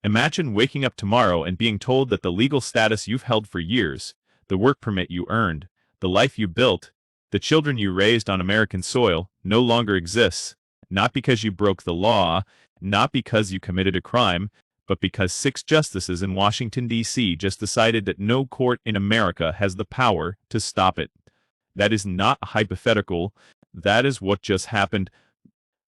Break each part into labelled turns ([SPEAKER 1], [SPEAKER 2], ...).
[SPEAKER 1] Imagine waking up tomorrow and being told that the legal status you've held for years, the work permit you earned, the life you built, the children you raised on American soil, no longer exists, not because you broke the law, not because you committed a crime, but because 6 justices in Washington, D.C. just decided that no court in America has the power to stop it. That is not a hypothetical. That is what just happened.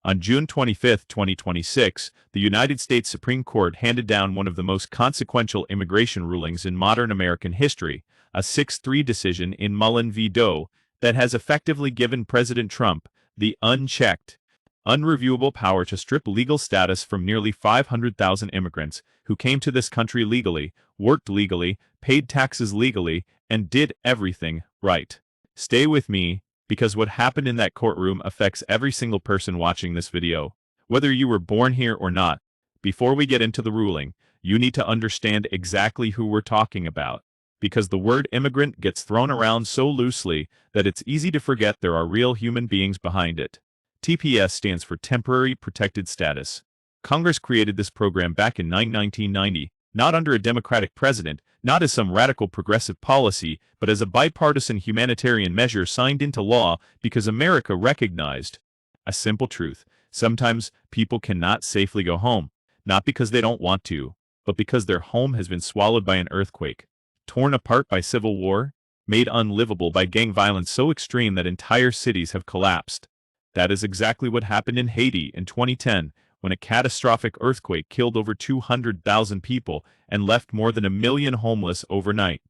[SPEAKER 1] On June 25, 2026, the United States Supreme Court handed down one of the most consequential immigration rulings in modern American history, a 6-3 decision in Mullen v. Doe that has effectively given President Trump the unchecked, unreviewable power to strip legal status from nearly 500,000 immigrants who came to this country legally, worked legally, paid taxes legally, and did everything right. Stay with me, because what happened in that courtroom affects every single person watching this video, whether you were born here or not. Before we get into the ruling, you need to understand exactly who we're talking about, because the word immigrant gets thrown around so loosely that it's easy to forget there are real human beings behind it. TPS stands for Temporary Protected Status. Congress created this program back in 1990, not under a Democratic president, not as some radical progressive policy, but as a bipartisan humanitarian measure signed into law because America recognized a simple truth. Sometimes people cannot safely go home, not because they don't want to, but because their home has been swallowed by an earthquake, torn apart by civil war, made unlivable by gang violence so extreme that entire cities have collapsed. That is exactly what happened in Haiti in 2010, when a catastrophic earthquake killed over 200,000 people and left more than 1 million homeless overnight.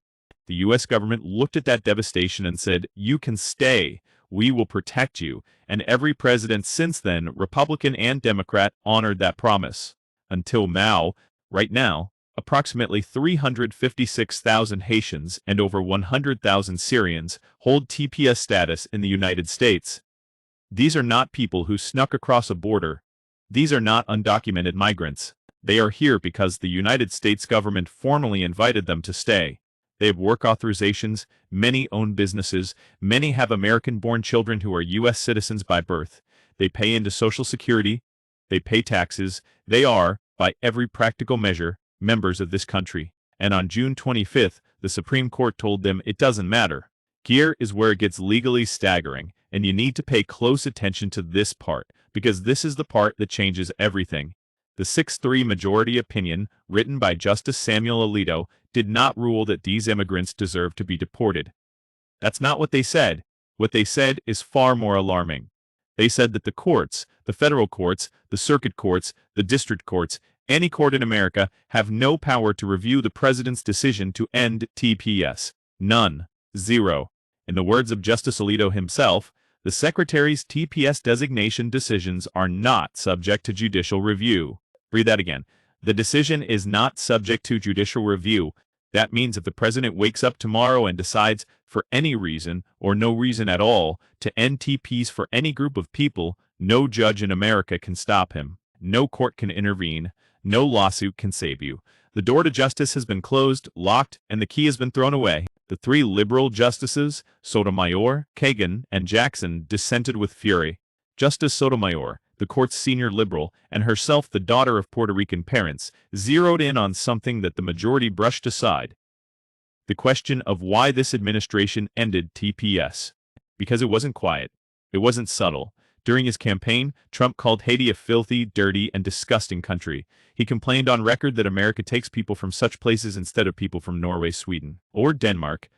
[SPEAKER 1] The U.S. government looked at that devastation and said, "You can stay. We will protect you." And every president since then, Republican and Democrat, honored that promise. Until now, right now, approximately 356,000 Haitians and over 100,000 Syrians hold TPS status in the United States. These are not people who snuck across a border. These are not undocumented migrants. They are here because the United States government formally invited them to stay. They have work authorizations, many own businesses, many have American-born children who are U.S. citizens by birth. They pay into Social Security, they pay taxes, they are, by every practical measure, members of this country. And on June 25th, the Supreme Court told them it doesn't matter. Here is where it gets legally staggering, and you need to pay close attention to this part, because this is the part that changes everything. The 6-3 majority opinion, written by Justice Samuel Alito, did not rule that these immigrants deserve to be deported. That's not what they said. What they said is far more alarming. They said that the courts, the federal courts, the circuit courts, the district courts, any court in America, have no power to review the president's decision to end TPS. None. Zero. In the words of Justice Alito himself, the Secretary's TPS designation decisions are not subject to judicial review. Read that again. The decision is not subject to judicial review. That means if the president wakes up tomorrow and decides, for any reason, or no reason at all, to end TPS for any group of people, no judge in America can stop him. No court can intervene. No lawsuit can save you. The door to justice has been closed, locked, and the key has been thrown away. The 3 liberal justices, Sotomayor, Kagan, and Jackson, dissented with fury. Justice Sotomayor, the court's senior liberal, and herself the daughter of Puerto Rican parents, zeroed in on something that the majority brushed aside. The question of why this administration ended TPS. Because it wasn't quiet. It wasn't subtle. During his campaign, Trump called Haiti a filthy, dirty, and disgusting country. He complained on record that America takes people from such places instead of people from Norway, Sweden, or Denmark.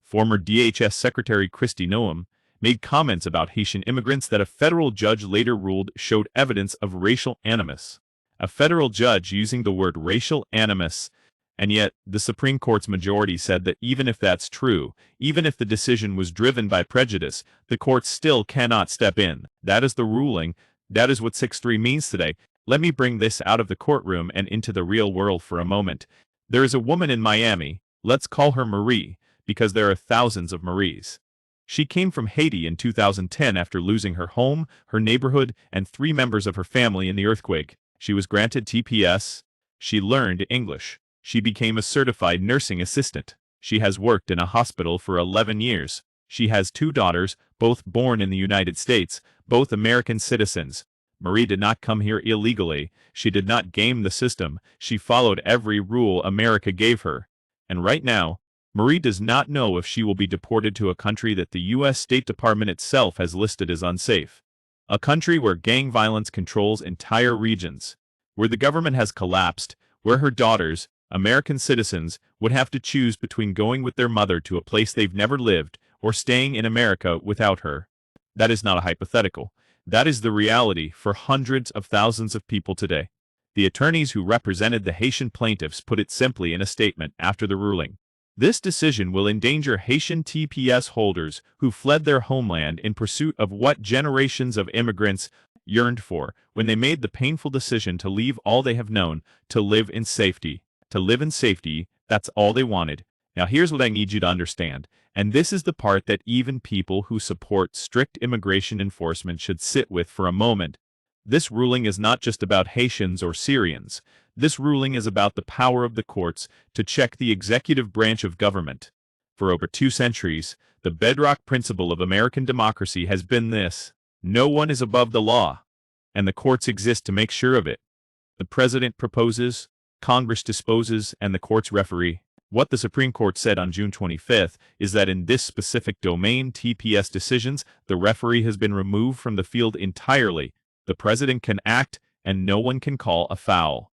[SPEAKER 1] Former DHS Secretary Kristi Noem made comments about Haitian immigrants that a federal judge later ruled showed evidence of racial animus. A federal judge using the word racial animus, and yet the Supreme Court's majority said that even if that's true, even if the decision was driven by prejudice, the court still cannot step in. That is the ruling. That is what 6-3 means today. Let me bring this out of the courtroom and into the real world for a moment. There is a woman in Miami, let's call her Marie, because there are thousands of Maries. She came from Haiti in 2010 after losing her home, her neighborhood, and 3 members of her family in the earthquake. She was granted TPS. She learned English. She became a certified nursing assistant. She has worked in a hospital for 11 years. She has 2 daughters, both born in the United States, both American citizens. Marie did not come here illegally. She did not game the system. She followed every rule America gave her. And right now, Marie does not know if she will be deported to a country that the U.S. State Department itself has listed as unsafe. A country where gang violence controls entire regions, where the government has collapsed, where her daughters, American citizens, would have to choose between going with their mother to a place they've never lived or staying in America without her. That is not a hypothetical. That is the reality for hundreds of thousands of people today. The attorneys who represented the Haitian plaintiffs put it simply in a statement after the ruling. This decision will endanger Haitian TPS holders who fled their homeland in pursuit of what generations of immigrants yearned for when they made the painful decision to leave all they have known, to live in safety. To live in safety, that's all they wanted. Now here's what I need you to understand, and this is the part that even people who support strict immigration enforcement should sit with for a moment. This ruling is not just about Haitians or Syrians. This ruling is about the power of the courts to check the executive branch of government. For over 2 centuries, the bedrock principle of American democracy has been this: no one is above the law, and the courts exist to make sure of it. The president proposes, Congress disposes, and the courts referee. What the Supreme Court said on June 25th is that in this specific domain, TPS decisions, the referee has been removed from the field entirely. The president can act, and no one can call a foul.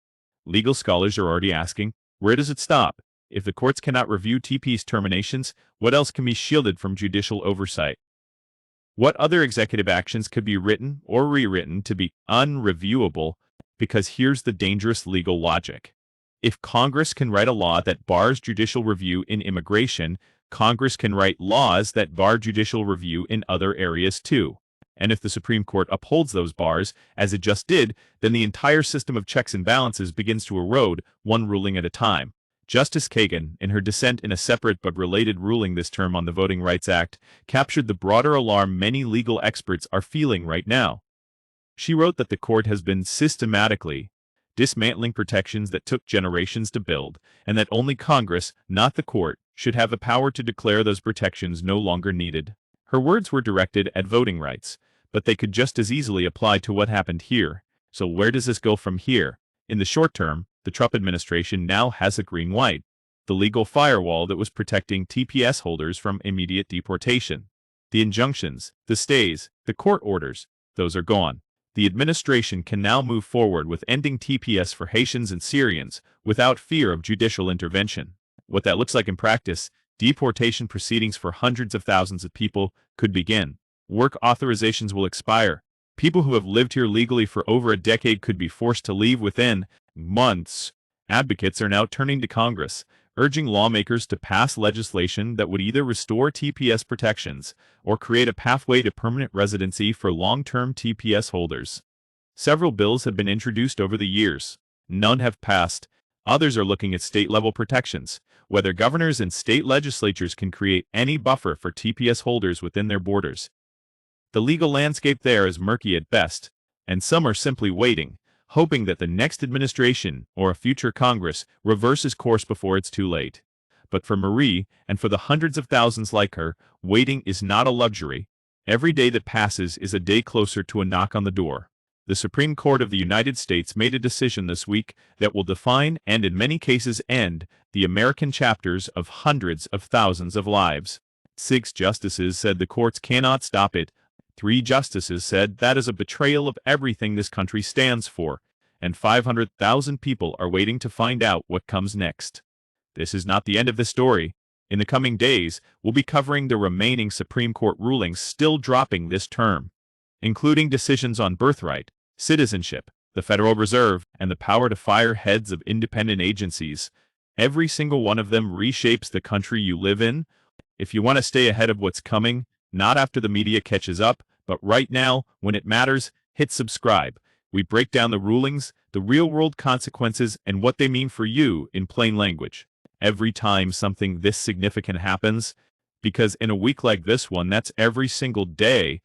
[SPEAKER 1] Legal scholars are already asking, where does it stop? If the courts cannot review TPS terminations, what else can be shielded from judicial oversight? What other executive actions could be written or rewritten to be unreviewable? Because here's the dangerous legal logic. If Congress can write a law that bars judicial review in immigration, Congress can write laws that bar judicial review in other areas too. And if the Supreme Court upholds those bars, as it just did, then the entire system of checks and balances begins to erode, one ruling at a time. Justice Kagan, in her dissent in a separate but related ruling this term on the Voting Rights Act, captured the broader alarm many legal experts are feeling right now. She wrote that the court has been systematically dismantling protections that took generations to build, and that only Congress, not the court, should have the power to declare those protections no longer needed. Her words were directed at voting rights, but they could just as easily apply to what happened here. So where does this go from here? In the short term, the Trump administration now has a green light, the legal firewall that was protecting TPS holders from immediate deportation. The injunctions, the stays, the court orders, those are gone. The administration can now move forward with ending TPS for Haitians and Syrians without fear of judicial intervention. What that looks like in practice: deportation proceedings for hundreds of thousands of people could begin. Work authorizations will expire. People who have lived here legally for over a decade could be forced to leave within months. Advocates are now turning to Congress, urging lawmakers to pass legislation that would either restore TPS protections or create a pathway to permanent residency for long-term TPS holders. Several bills have been introduced over the years. None have passed. Others are looking at state-level protections, whether governors and state legislatures can create any buffer for TPS holders within their borders. The legal landscape there is murky at best, and some are simply waiting, hoping that the next administration or a future Congress reverses course before it's too late. But for Marie, and for the hundreds of thousands like her, waiting is not a luxury. Every day that passes is a day closer to a knock on the door. The Supreme Court of the United States made a decision this week that will define and in many cases end the American chapters of hundreds of thousands of lives. 6 justices said the courts cannot stop it. 3 justices said that is a betrayal of everything this country stands for, and 500,000 people are waiting to find out what comes next. This is not the end of the story. In the coming days, we'll be covering the remaining Supreme Court rulings still dropping this term, including decisions on birthright, citizenship, the Federal Reserve, and the power to fire heads of independent agencies. Every single one of them reshapes the country you live in. If you want to stay ahead of what's coming, not after the media catches up, but right now, when it matters, hit subscribe. We break down the rulings, the real-world consequences, and what they mean for you in plain language. Every time something this significant happens, because in a week like this one, that's every single day,